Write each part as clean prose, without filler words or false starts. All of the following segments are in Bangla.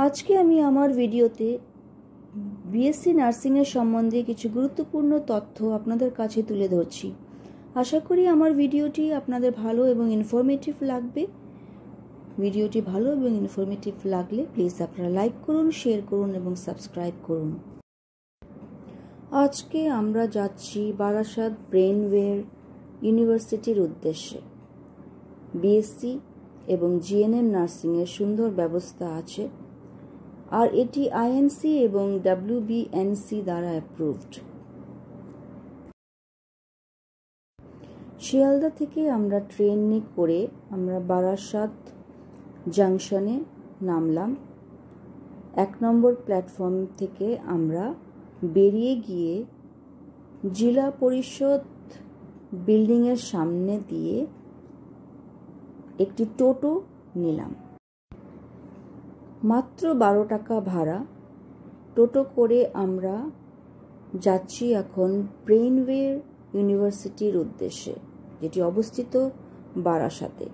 আজকে আমি আমার ভিডিওতে বিএসসি নার্সিংয়ের সম্বন্ধে কিছু গুরুত্বপূর্ণ তথ্য আপনাদের কাছে তুলে ধরছি। আশা করি আমার ভিডিওটি আপনাদের ভালো এবং ইনফরমেটিভ লাগবে। ভিডিওটি ভালো এবং ইনফরমেটিভ লাগলে প্লিজ আপনারা লাইক করুন, শেয়ার করুন এবং সাবস্ক্রাইব করুন। আজকে আমরা যাচ্ছি বারাসাত ব্রেনওয়ের ইউনিভার্সিটির উদ্দেশ্যে। বিএসসি এবং জিএনএম নার্সিংয়ের সুন্দর ব্যবস্থা আছে, আর এটি আইএনসি এবং WBNC দ্বারা অ্যাপ্রুভড। শিয়ালদা থেকে আমরা ট্রেনে করে আমরা বারাসাত জাংশনে নামলাম। 1 নম্বর প্ল্যাটফর্ম থেকে আমরা বেরিয়ে গিয়ে জেলা পরিষদ বিল্ডিংয়ের সামনে দিয়ে একটি টোটো নিলাম। মাত্র 12 টাকা ভাড়া। টোটো করে আমরা যাচ্ছি এখন ব্রেনওয়ে ইউনিভার্সিটির উদ্দেশ্যে, যেটি অবস্থিত বারাসাতে।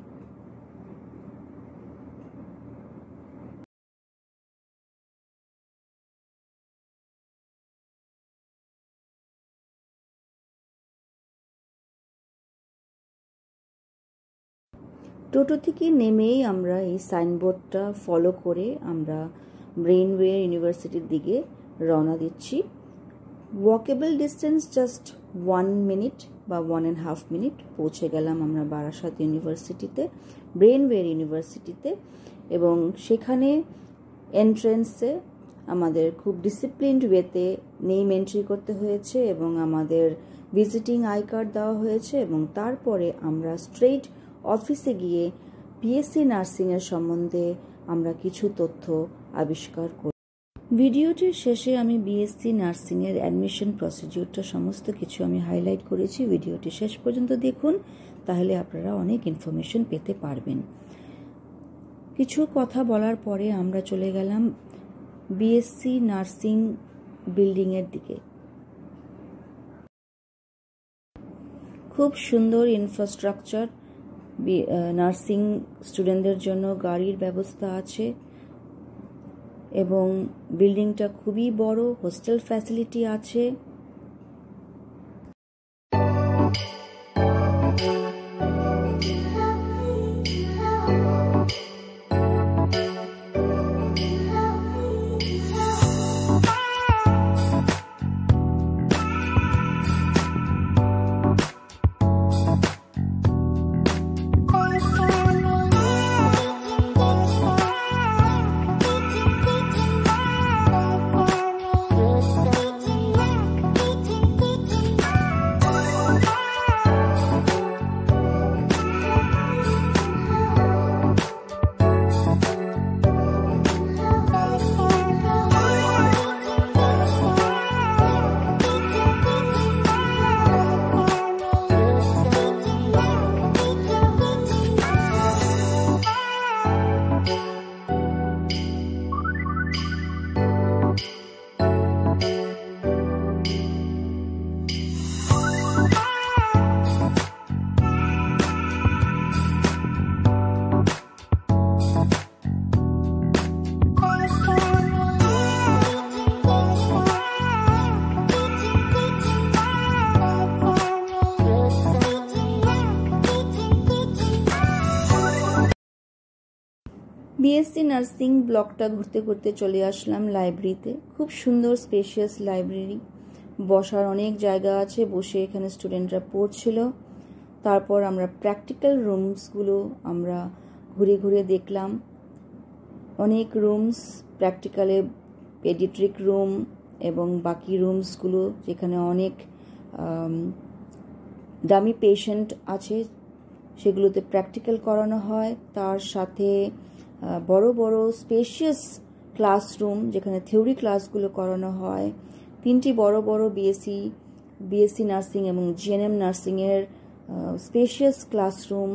টোটো থেকে নেমেই আমরা এই সাইনবোর্ডটা ফলো করে আমরা ব্রেনওয়ে ইউনিভার্সিটির দিকে রওনা দিচ্ছি। ওয়াকেবল ডিস্টেন্স জাস্ট 1 মিনিট বা 1.5 মিনিট পৌঁছে গেলাম আমরা বারাসাত ইউনিভার্সিটিতে, ব্রেনওয়ে ইউনিভার্সিটিতে। এবং সেখানে এন্ট্রেন্সে আমাদের খুব ডিসিপ্লিনড ওয়েতে নেম এন্ট্রি করতে হয়েছে এবং আমাদের ভিজিটিং আই কার্ড দেওয়া হয়েছে, এবং তারপরে আমরা স্ট্রেইট অফিসে গিয়ে বিএসসি নার্সিংয়ের সম্বন্ধে আমরা কিছু তথ্য আবিষ্কার করি। ভিডিওটির শেষে আমি বিএসসি নার্সিংয়ের অ্যাডমিশন প্রসিডিউরটা সমস্ত কিছু আমি হাইলাইট করেছি। ভিডিওটি শেষ পর্যন্ত দেখুন, তাহলে আপনারা অনেক ইনফরমেশন পেতে পারবেন। কিছু কথা বলার পরে আমরা চলে গেলাম বিএসসি নার্সিং বিল্ডিংয়ের দিকে। খুব সুন্দর ইনফ্রাস্ট্রাকচার, নার্সিং স্টুডেন্টদের জন্য গাড়ির ব্যবস্থা আছে এবং বিল্ডিংটা খুবই বড়, হোস্টেল ফ্যাসিলিটি আছে। বিএসসি নার্সিং ব্লকটা ঘুরতে ঘুরতে চলে আসলাম লাইব্রেরিতে। খুব সুন্দর স্পেশিয়াস লাইব্রেরি, বসার অনেক জায়গা আছে, বসে এখানে স্টুডেন্টরা পড়ছিল। তারপর আমরা প্র্যাকটিক্যাল রুমসগুলো আমরা ঘুরে ঘুরে দেখলাম। অনেক রুমস, প্র্যাকটিক্যালে পেডিয়াট্রিক রুম এবং বাকি রুমসগুলো যেখানে অনেক ডামি পেশেন্ট আছে সেগুলোতে প্র্যাকটিক্যাল করানো হয়। তার সাথে বড় বড় স্পেশিয়াস ক্লাসরুম যেখানে থিওরি ক্লাসগুলো করানো হয়। 3টি বড় বড় বিএসসি নার্সিং এবং জিএনএম নার্সিংয়ের স্পেশিয়াস ক্লাসরুম।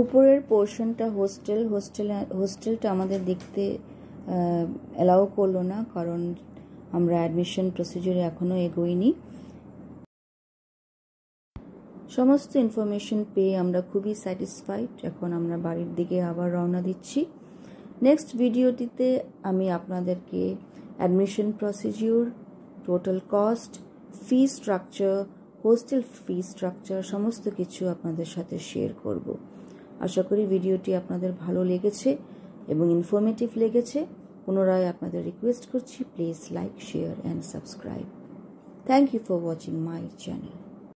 উপরের পোর্শনটা হোস্টেলটা আমাদের দেখতে অ্যালাউ করলো না, কারণ আমরা অ্যাডমিশন প্রসিডিউরে এখনো এগোইনি। সমস্ত ইনফরমেশন পেয়ে আমরা খুবই স্যাটিসফাইড। এখন আমরা বাড়ির দিকে আবার রওনা দিচ্ছি। নেক্সট ভিডিওটিতে আমি আপনাদেরকে admission procedure, total cost, fee structure, hostel fee structure সমস্ত কিছু আপনাদের সাথে শেয়ার করব। আশা করি ভিডিওটি আপনাদের ভালো লেগেছে এবং ইনফরমেটিভ লেগেছে। পুনরায় আপনাদের রিকোয়েস্ট করছি, please like, share and subscribe. Thank you for watching my channel.